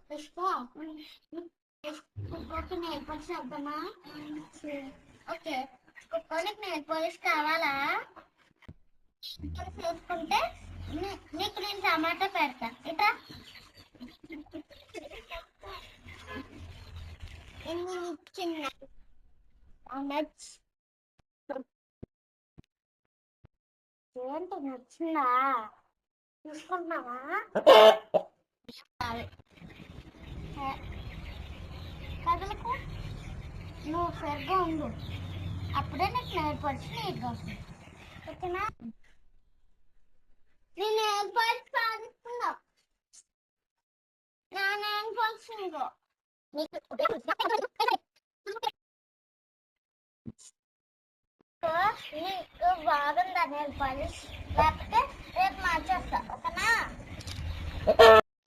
పుష్ప కుక్కకి nail polish చేద్దామా? Okay, కుక్కనికి nail polish కావాలా? చేసుకుంటే నీకు నేను టమాటా పెడతా. ఇట్లా చిన్న ఏంటి నచ్చిందా? చూసుకుంటున్నావా? కదలకు నువ్వు సరిగ్గా ఉండు, అప్పుడే నీకు నెయిల్ పాలిష్ నీట్గా వస్తుంది. ఓకేనా? నీ నెయిల్ పాలిష్ సాధిస్తుందా? నా నెయిల్ పాలిష్ నీకు నీకు బాగుందా నెయిల్ పాలిష్? లేకపోతే రేపు మార్చేస్తా. ఓకేనా?